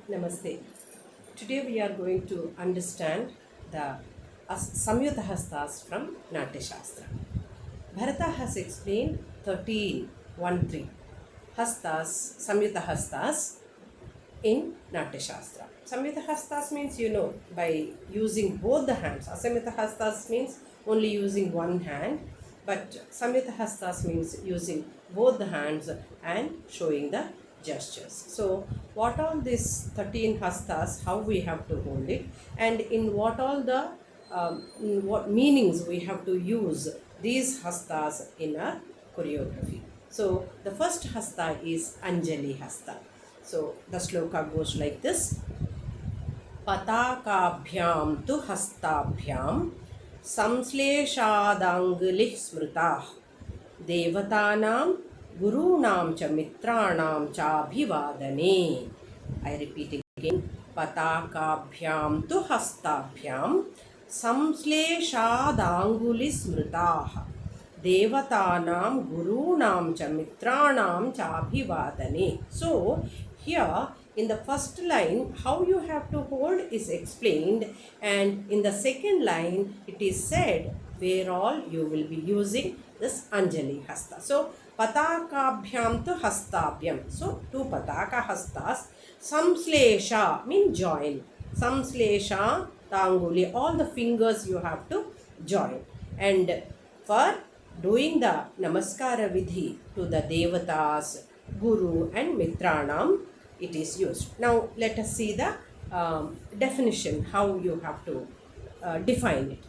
Namaste. Today we are going to understand the Samyuta Hastas from Natya Shastra. Bharata has explained 13 Hastas, Samyuta Hastas in Natya Shastra. Samyuta Hastas means by using both the hands. Asamyuta Hastas means only using one hand, but Samyuta Hastas means using both the hands and showing the gestures. So, what all these 13 Hastas, how we have to hold it, and in what all the in what meanings we have to use these Hastas in our choreography. So, the first Hasta is Anjali Hasta. So the sloka goes like this. Patakabhyam tu hastabhyam samsleshadangulih smritah devatanam gurunam cha mitranam cha abhivadane. I repeat again. Patakabhyam tu hastabhyam samsleshadangulih smritah devatanam gurunam cha mitranam cha abhivadane. So here in the first line, how you have to hold is explained, and in the second line, it is said where all you will be using this Anjali Hasta. So, Patakabhyam to Hastabhyam. So, two Pataka Hastas. Samslesha means join. Samslesha, Tanguli, all the fingers you have to join. And for doing the Namaskara Vidhi to the Devatas, Guru and Mitranam, it is used. Now let us see the definition, how you have to define it.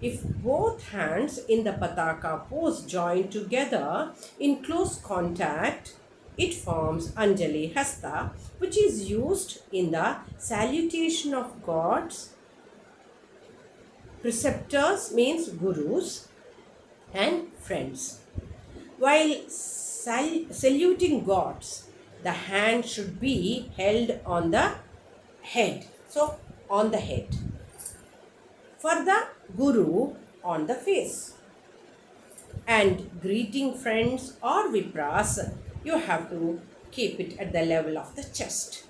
If both hands in the Pataka pose join together in close contact, it forms Anjali Hasta, which is used in the salutation of gods, preceptors means gurus, and friends. While saluting gods, the hand should be held on the head. So, on the head. For the guru, on the face. And greeting friends or vipras, you have to keep it at the level of the chest.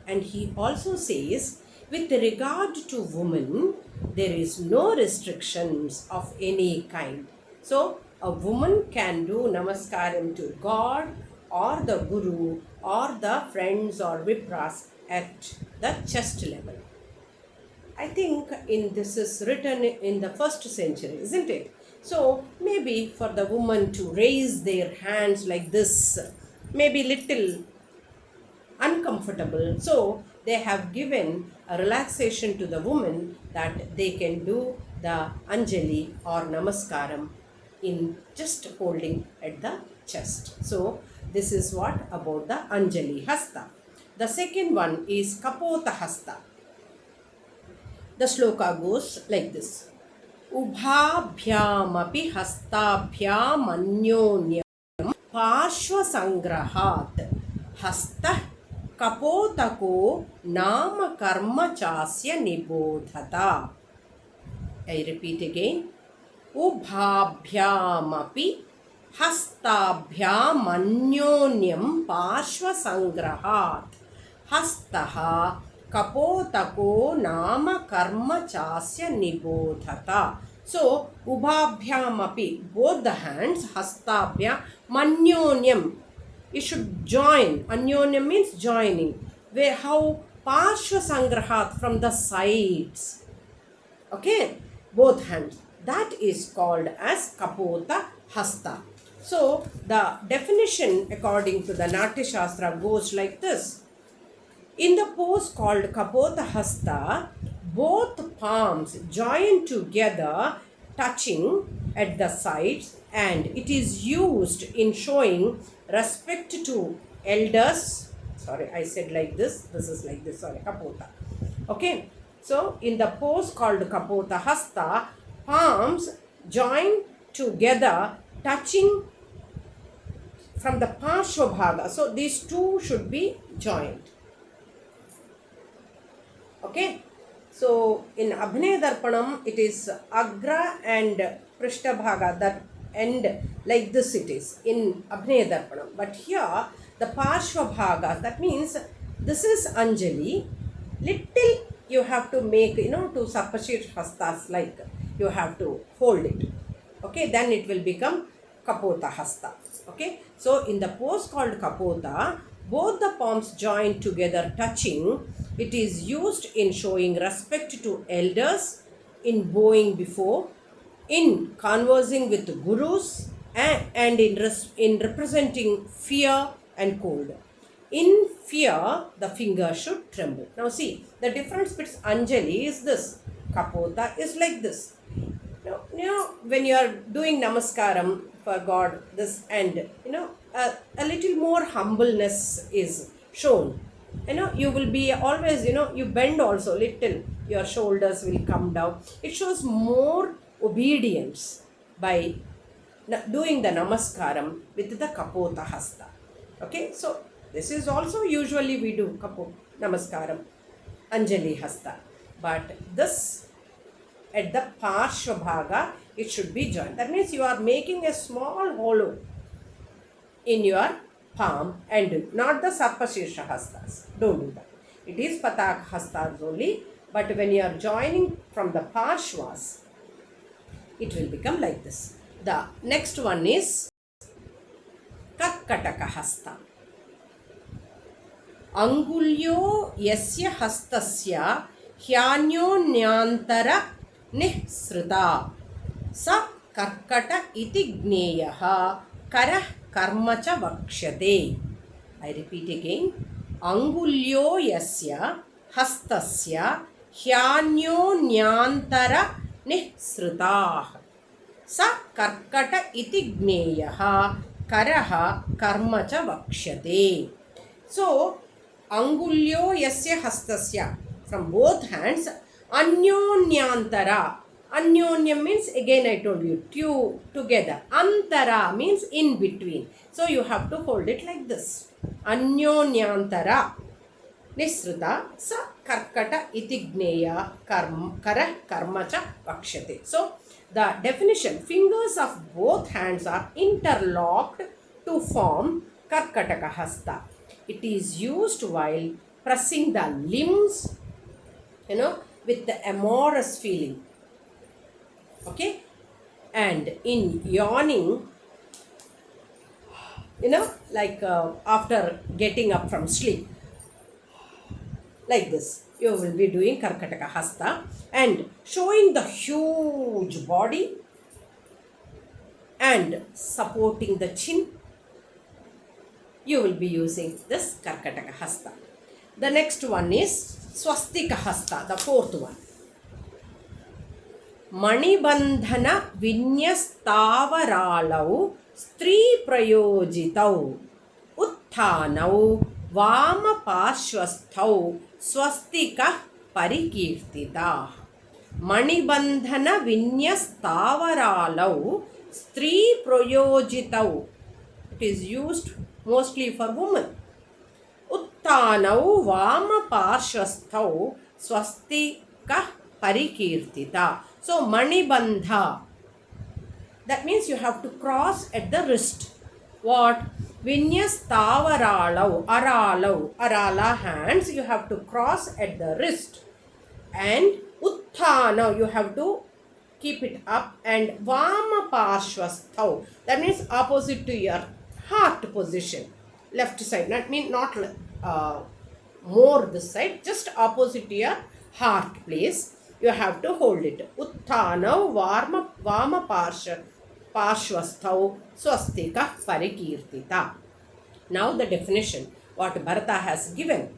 And he also says, with regard to women, there is no restrictions of any kind. So, a woman can do namaskaram to God or the guru or the friends or vipras at the chest level. I think this is written in the first century, isn't it? So maybe for the woman to raise their hands like this, maybe little uncomfortable. So they have given a relaxation to the woman that they can do the Anjali or Namaskaram in just holding at the chest. So this is what about the Anjali Hasta. The second one is Kapota Hasta. The sloka goes like this. Ubhabhyamapi hastabhyam anyonyam parshva sangrahat hastah kapotako nama karma chasya nibodhata. I repeat again. Ubhabhyamapi hastabhyam anyonyam parshva sangrahat hastah kapotako nama karma chasya nibodhata. So, ubhabhyamapi, both the hands, hastabhya, manyonyam, you should join. Anyonyam means joining. Where how parshva sangrahat, from the sides. Okay, both hands. That is called as kapota hasta. So, the definition according to the Natya Shastra goes like this. In the pose called Kapota Hasta, both palms join together, touching at the sides, and it is used in showing respect to elders. Sorry, I said like this. This is like this. Sorry, Kapota. Okay. So, in the pose called Kapota Hasta, palms join together, touching from the Parshva Bhaga. So, these two should be joined. Okay, so in Abhinaya Darpanam, it is Agra and Prishta Bhaga, that end like this it is in Abhinaya Darpanam. But here, the Parshva Bhaga, that means This is Anjali. Little you have to make, to Sapashir Hastas, like you have to hold it. Okay, then it will become Kapota Hasta. Okay, so in the pose called Kapota, both the palms joined together touching. It is used in showing respect to elders, in bowing before, in conversing with gurus, and in representing fear and cold. In fear, the finger should tremble. Now see, the difference between Anjali is this. Kapota is like this. Now, when you are doing namaskaram for God, this and a little more humbleness is shown. You will be always, you bend also little, your shoulders will come down. It shows more obedience by doing the namaskaram with the kapota hasta. Okay, so this is also usually we do namaskaram, Anjali hasta. But this at the Parshva Bhaga, it should be joined. That means you are making a small hollow in your palm and not the Sarpashirsha Hastas. Don't do that. It is Pataka Hastas only, but when you are joining from the Parshvas, it will become like this. The next one is Karkataka Hasta. Angulyo yasya hastasya hyanyo nyantara निःसृता स कर्कट इति ज्ञेयः करः कर्म च वक्ष्यते. I repeat again. अंगुल्यो यस्य हस्तस्य ह्यान्यो न्यान्तर निःसृताः स कर्कट इति ज्ञेयः करः कर्म च वक्ष्यते. So अंगुल्यो यस्य हस्तस्य, from both hands, Anyonyantara. Anyonyam means, again I told you, two together. Antara means in between. So you have to hold it like this. Anyonyantara. Nisruta sa karkata iti gneya kara karma cha vakshate. So the definition, fingers of both hands are interlocked to form karkataka hasta. It is used while pressing the limbs, with the amorous feeling. Okay, and in yawning, like after getting up from sleep, like this, you will be doing Karkataka Hasta and showing the huge body and supporting the chin. You will be using this Karkataka Hasta. The next one is Swastika Hasta, the fourth one. Manibandhana Vinyastavaralau Stri Prayojitau Utthanau Vama Parshvasthau Swastika Parikirtita. Manibandhana Vinyastavaralau Stri Prayojitau. It is used mostly for women. Uttanau Vama Parshvasthau Swastika Parikirtita. So Manibandha, that means you have to cross at the wrist. What? Vinyastavaralau, aralau, arala hands, you have to cross at the wrist. And Utthana, you have to keep it up. And Vama Parshvasthau, that means opposite to your heart position. Left side, that means not more this side, just opposite to your heart place. You have to hold it. Utthana Vama Parshvasthau Swastika Parikirtita. Now the definition, what Bharata has given.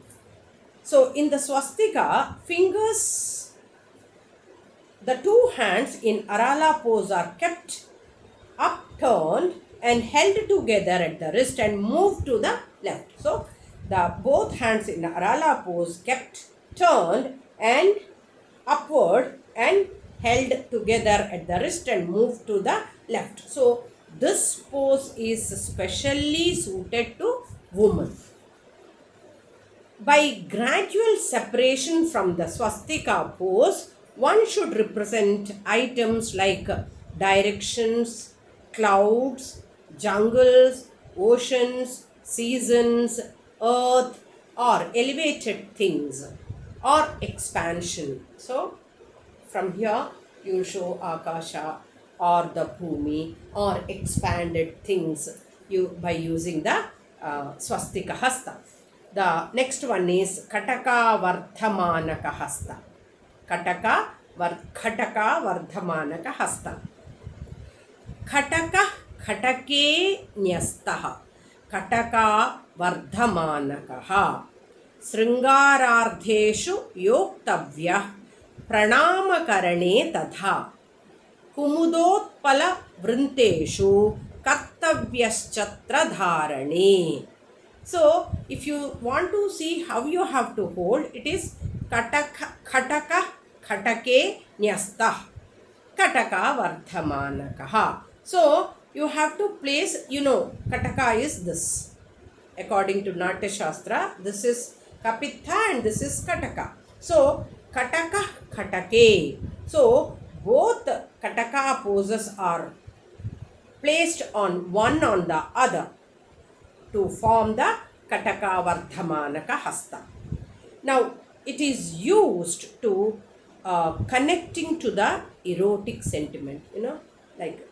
So in the swastika, fingers, the two hands in Arala pose are kept upturned and held together at the wrist and moved to the left. So the both hands in Arala pose kept turned and upward and held together at the wrist and moved to the left. So this pose is specially suited to women. By gradual separation from the swastika pose, one should represent items like directions, clouds, jungles, oceans, seasons, earth, or elevated things or expansion. So from here you will show Akasha or the Bhumi or expanded things you by using the Swastika Hasta. The next one is Kataka Vardhamanaka Hasta. Kataka Vardhamanaka Hasta. Kataka Katake Nyastaha. Kataka Vardhamanakaha. Sringarardheshu yoktavya pranamakарणे तथा कुमुदोत्पल वृन्तेषु कर्तव्यश्चत्र धारणे. So if you want to see how you have to hold, it is Kataka Katake Nyastah Kataka Vardhamanakaha. So you have to place, Kataka is this. According to Natya Shastra, this is Kapitha and this is Kataka. So Kataka Katake. So both Kataka poses are placed on one on the other to form the Kataka Vardhamanaka Hasta. Now it is used to connecting to the erotic sentiment, like.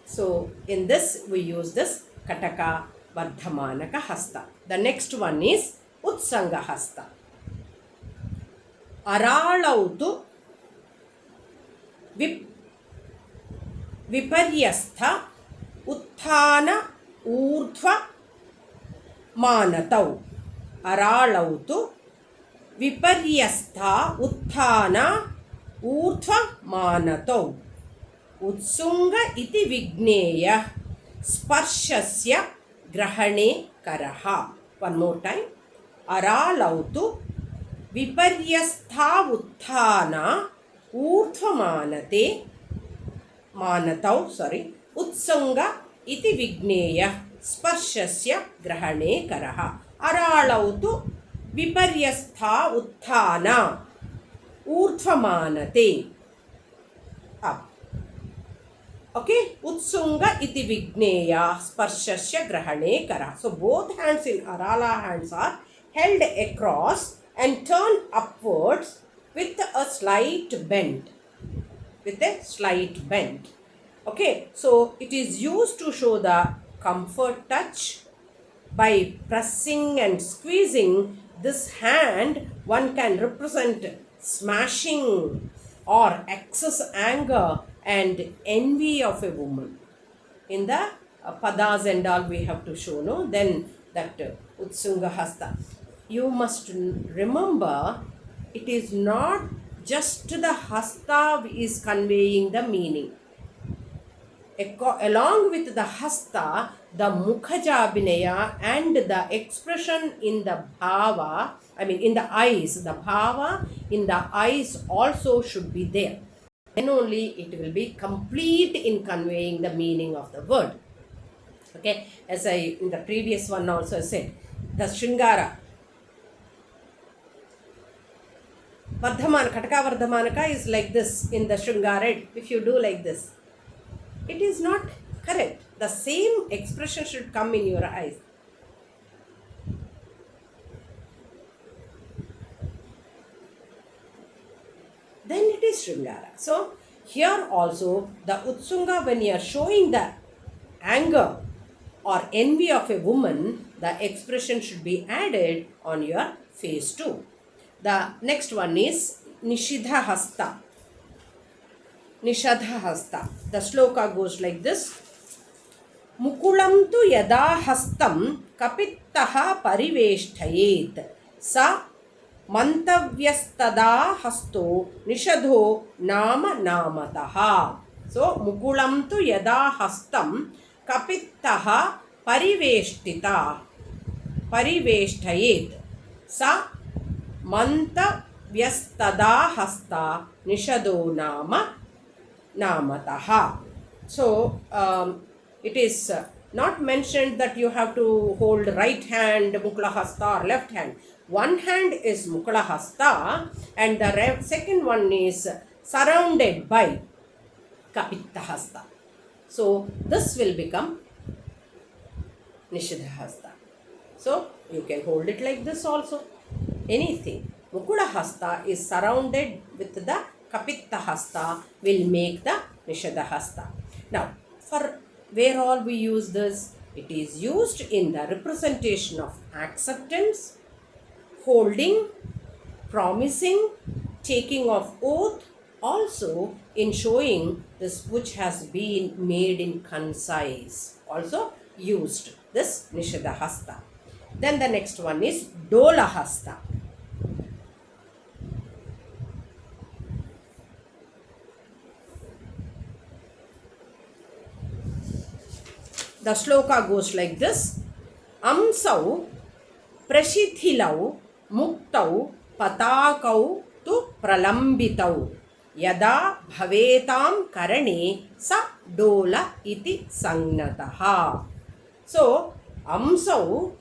So in this we use this Kataka Vardhamanaka Hasta. The next one is Utsanga Hasta. Aralautu Viparyastha Utthana Urdhva Manatau. Aralautu Viparyastha Utthana Urdhva Manatau. Utsunga iti vigneya sparshasya grahane karaha. One more time. Aralautu viparyastha utthana urdhvamanate manatau utsunga iti vigneya sparshasya grahane karaha. Aralautu viparyastha utthana urdhvamanate. Up. Okay, Utsunga iti vigneya sparshasya grahane kara. So both hands in Arala hands are held across and turned upwards with a slight bend. Okay, so it is used to show the comfort touch. By pressing and squeezing this hand, one can represent smashing or excess anger and envy of a woman. In the padas and all we have to show, no? Then that Utsunga Hasta. You must remember, it is not just the Hasta is conveying the meaning. Along with the Hasta, the Mukhaja Abhinaya and the expression in the Bhava, in the eyes, the Bhava in the eyes also should be there. Then only it will be complete in conveying the meaning of the word. Okay, as I in the previous one also said, the Shringara Kataka Vardhamanaka is like this in the Shringara. If you do like this, it is not correct. The same expression should come in your eyes. Then it is Shringara. So here also the Utsunga, when you are showing the anger or envy of a woman, the expression should be added on your face too. The next one is Nishidha Hasta. Nishadha Hasta. The sloka goes like this. Mukulam tu yada hastam kapittaha pariveshtayet sa mantavyastada hasto nishadho nama namataha. So mukulam tu yada hastam kapittaha pariveshtayet sa mantavyastada hasta nishadho nama namataha. So it is not mentioned that you have to hold right hand Mukla Hasta or left hand. One hand is Mukla Hasta and the second one is surrounded by Kapitta Hasta. So this will become Nishidha Hasta. So you can hold it like this also. Anything. Mukula hasta is surrounded with the Kapitta hasta will make the Nishada hasta. Now, for where all we use this? It is used in the representation of acceptance, holding, promising, taking of oath, also in showing this which has been made in concise. Also used this Nishada hasta. Then the next one is Dola hasta. The shloka goes like this. Amsau prashithilau muktau patakau tu pralambitau yada bhavetam karane sa dola iti sangnataha. So, amsau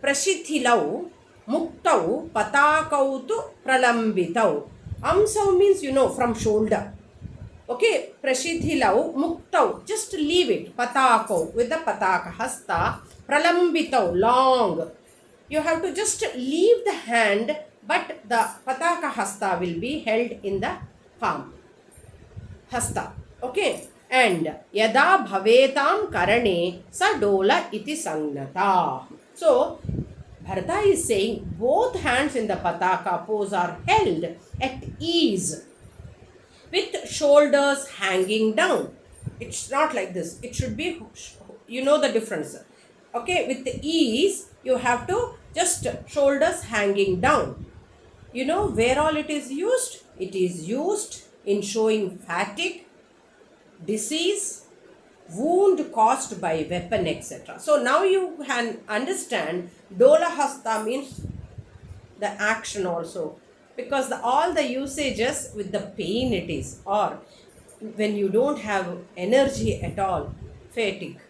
prashithilau muktau patakau tu pralambitau. Amsau means, from shoulder. Okay, prashithilau muktau, just leave it. Patakau, with the pataka hasta. Pralambitau, long. You have to just leave the hand, but the pataka hasta will be held in the palm. Hasta. Okay. And yada bhavetam karane sa dola iti sangnata. So, Bharata is saying both hands in the pataka pose are held at ease, with shoulders hanging down. It's not like this. It should be, the difference. Okay, with the ease, you have to just shoulders hanging down. You know where all it is used? It is used in showing fatigue, disease, wound caused by weapon, etc. So now you can understand Dola hasta means the action also. Because all the usages with the pain it is, or when you don't have energy at all, fatigue.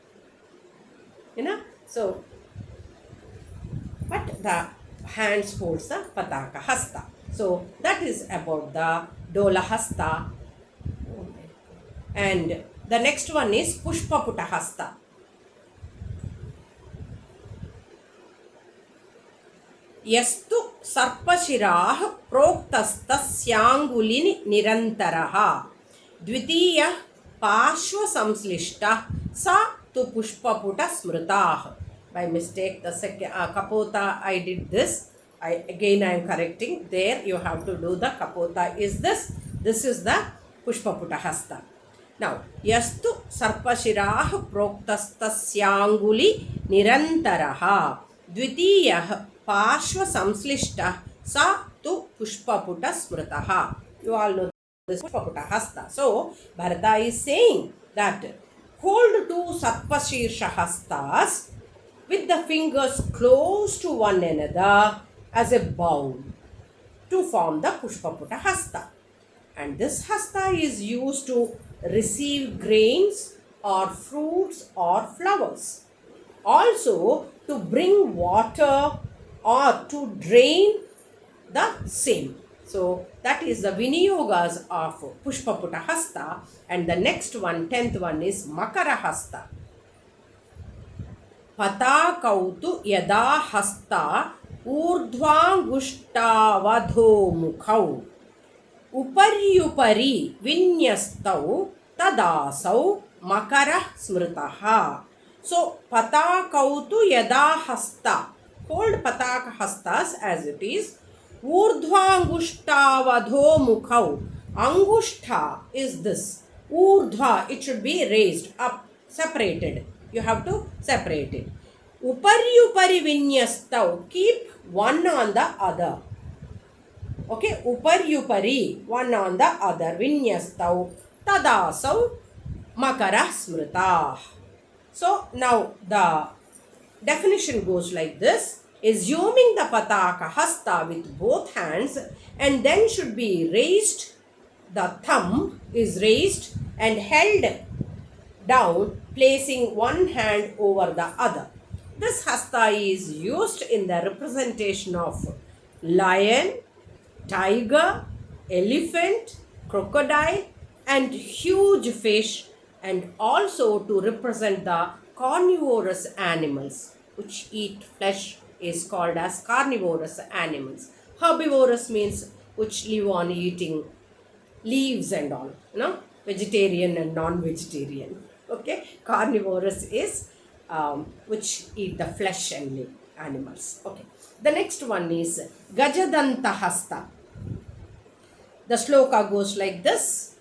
So, but the hands holds the pataka hasta. So, that is about the dola hasta. And the next one is pushpaputa hasta. यस्तु सर्पशिराः प्रोक्तस्तस्यांगुलिनि निरन्तरः द्वितीयः पार्श्वसंश्लिष्टः सा तु पुष्पपुटः स्मृताः. By mistake, the second kapota I did this. I am correcting. There you have to do the kapota is this. This is the pushpaputa hasta. Now, yastu sarpashiraah proktastasyaanguli nirantaraha dvitiyah Parshva Samslishta Sa Tu Pushpaputa Smritaha. You all know this Pushpaputa Hasta. So, Bharata is saying that hold two Sarpashirsha Hastas with the fingers close to one another as a bowl to form the Pushpaputa Hasta. And this Hasta is used to receive grains or fruits or flowers. Also, to bring water or to drain the same. So that is the Viniyogas of Pushpaputa Hasta. And the next one, 10th one is Makara Hasta. Patakautu yada hasta urdhvangushtaavadho mukhau uparyupari vinyastau tadasau makara smritaha. So patakautu yada hasta. Hold pataka hastas as it is. Urdhva angushtaavadho mukhau. Angushta is this. Urdhva, it should be raised up, separated. You have to separate it. Uparyupari vinyastau. Keep one on the other. Okay, uparyupari, one on the other. Vinyastau. Tadasau makara smrita. So now the definition goes like this. Assuming the pataka hasta with both hands and then should be raised, the thumb is raised and held down, placing one hand over the other. This hasta is used in the representation of lion, tiger, elephant, crocodile and huge fish, and also to represent the carnivorous animals. which eat flesh is called as carnivorous animals. Herbivorous means which live on eating leaves and all, vegetarian and non-vegetarian. Okay, carnivorous is which eat the flesh and live animals. Okay, the next one is Gajadanta Hasta. The sloka goes like this.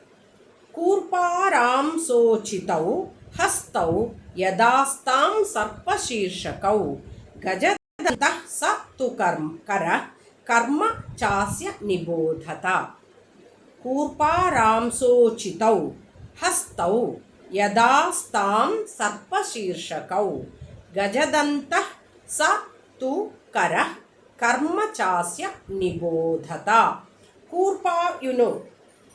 Kurparam sochitau hastau yadastam sarpashirshakau gajadantah sa tu kara karma chasya nibodhata. Kurparam sochitau hastau yadastam sarpashirshakau gajadantah sa tu kara karma chasya nibodhata. Kurpa,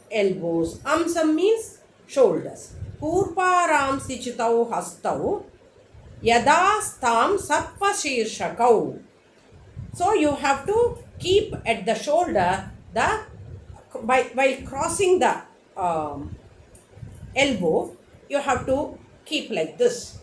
elbows. Amsam means shoulders. Kurparam sichitau hastau yadastam sarpashirshakau. So you have to keep at the shoulder while crossing the elbow, you have to keep like this.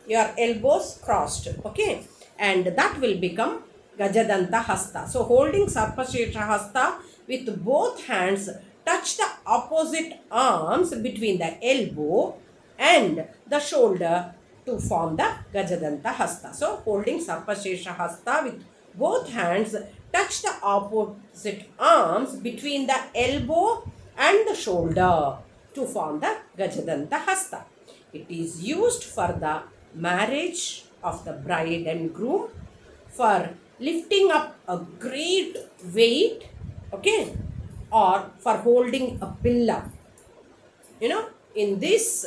Your elbows crossed, okay? And that will become Gajadanta Hasta. So holding Sarpashirsha Hasta with both hands, touch the opposite arms between the elbow and the shoulder to form the Gajadanta Hasta. So holding Sarpashirsha Hasta with both hands, touch the opposite arms between the elbow and the shoulder to form the Gajadanta Hasta. It is used for the marriage of the bride and groom, for lifting up a great weight, okay, or for holding a pillar. In this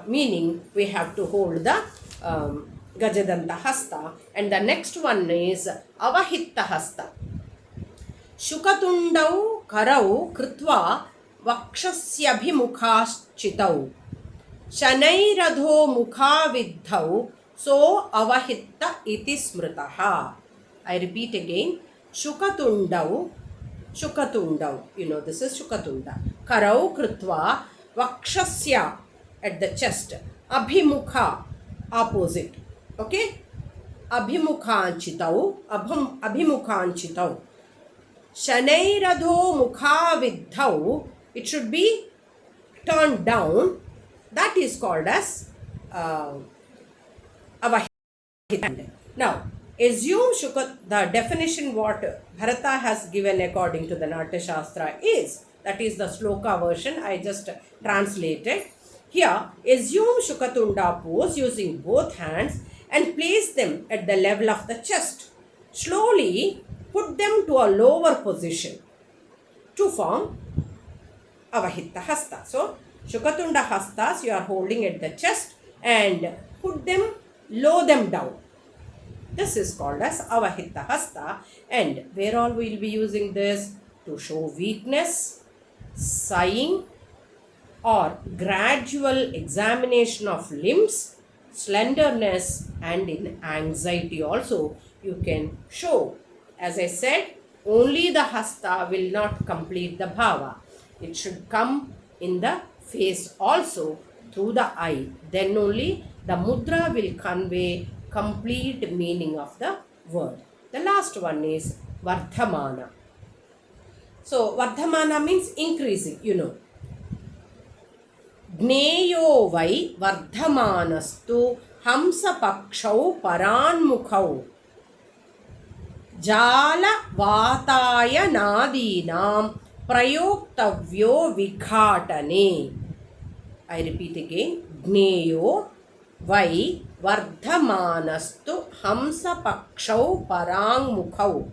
meaning, we have to hold the Gajadanta Hasta. And the next one is Avahitta Hasta. Shukatundau karau kritva vakshasyabhimukhashchitau Shanairadho mukhaviddhau so avahitta iti smritaha. I repeat again. Shukatundau, this is Shukatunda. Karau kritva vakshasya, at the chest. Abhimukha, opposite. Okay? Abhimukhanchitau, abhimukhanchitau. Shanairadho mukhaviddhau, it should be turned down. That is called as Avahita. Now, assume the definition what Bharata has given according to the Natya Shastra is, that is the sloka version I just translated. Here, assume Shukatunda pose using both hands and place them at the level of the chest. Slowly put them to a lower position to form Avahitta Hasta. So, Shukatunda Hastas you are holding at the chest and low them down. This is called as Avahitta Hasta. And where all we will be using this? To show weakness, sighing, or gradual examination of limbs, slenderness, and in anxiety also you can show. As I said, only the Hasta will not complete the Bhava. It should come in the face also through the eye. Then only the mudra will convey complete meaning of the word. The last one is Vardhamana. So Vardhamana means increasing, Gneyo vai Vardhamanastu Hamsa Pakshau Paranmukhau Jala Vataya Nadinam Prayoktavyo Vikhatane. I repeat again. Gneyo vai Vardhamanastu Hamsa Pakshau Parangmukhau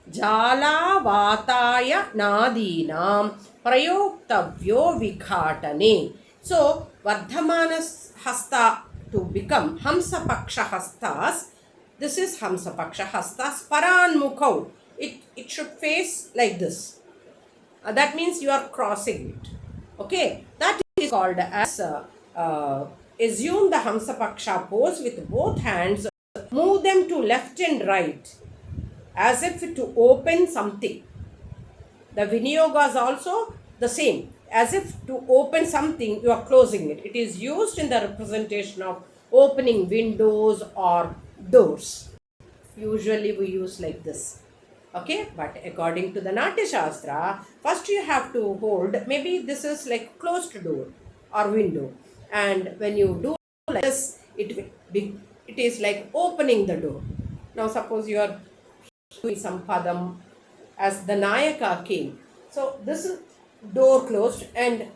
Jala Vataya Nadinam Prayoktavyo Vikhatane. So, Vardhamanas Hasta to become Hamsa Paksha Hastas. This is Hamsa Paksha Hastas Paranmukhau. It should face like this. That means you are crossing it. Okay, that is called as assume the Hamsa Paksha pose with both hands, move them to left and right as if to open something. The Viniyoga is also the same. As if to open something, you are closing it. It is used in the representation of opening windows or doors. Usually we use like this. Okay, but according to the Natya Shastra, first you have to hold, maybe this is like closed door or window, and when you do like this, it is like opening the door. Now suppose you are doing some padam as the Nayaka king. So this is door closed and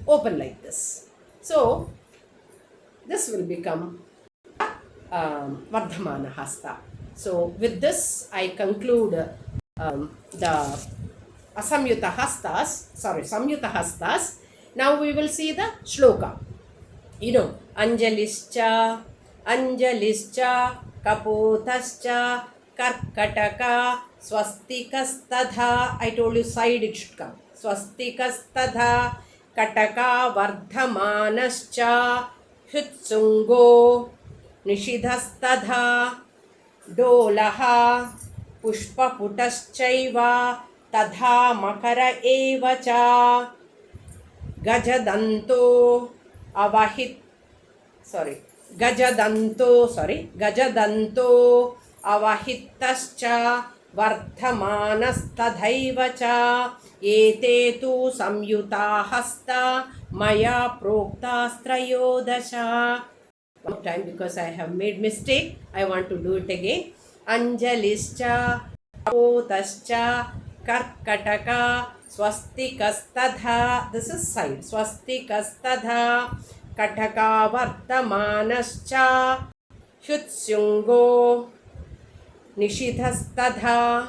open like this. So this will become Vardhamana Hasta. So with this I conclude the Samyuta Hastas. Now we will see the shloka. Anjalischa, Kapotascha, Karkataka, Swastikastadha. I told you side it should come. Swastikastadha, Kataka, Vardhamanascha, Hyutsungo, Nishidhastadha, Dolaha, Pushpaputaschaiva, Tadha Makara Evacha, Gajadanto, Gajadanto, Avahitascha, Vardhamanastadhaiva cha, Ete tu Samyuta Hasta, Maya Proktastrayodasha. One time, because I have made mistake, I want to do it again. Anjalischa, Kapotascha, Karkataka, Swastikastadha. This is side. Swastikastadha, Kataka Vardhamanascha, Hyutsyungo, Nishidhastadha,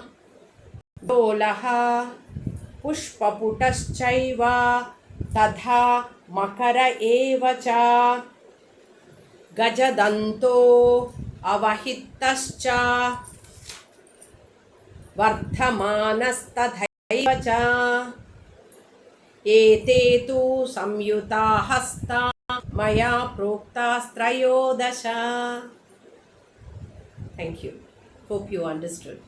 Dolaha, Pushpaputaschaiva, Tadha Makara Evacha, Gajadanto, Avahitascha, Vardhamanastadhaiva cha, Ete tu Samyuta Hasta, Maya Proktastrayodasha. Thank you. Hope you understood.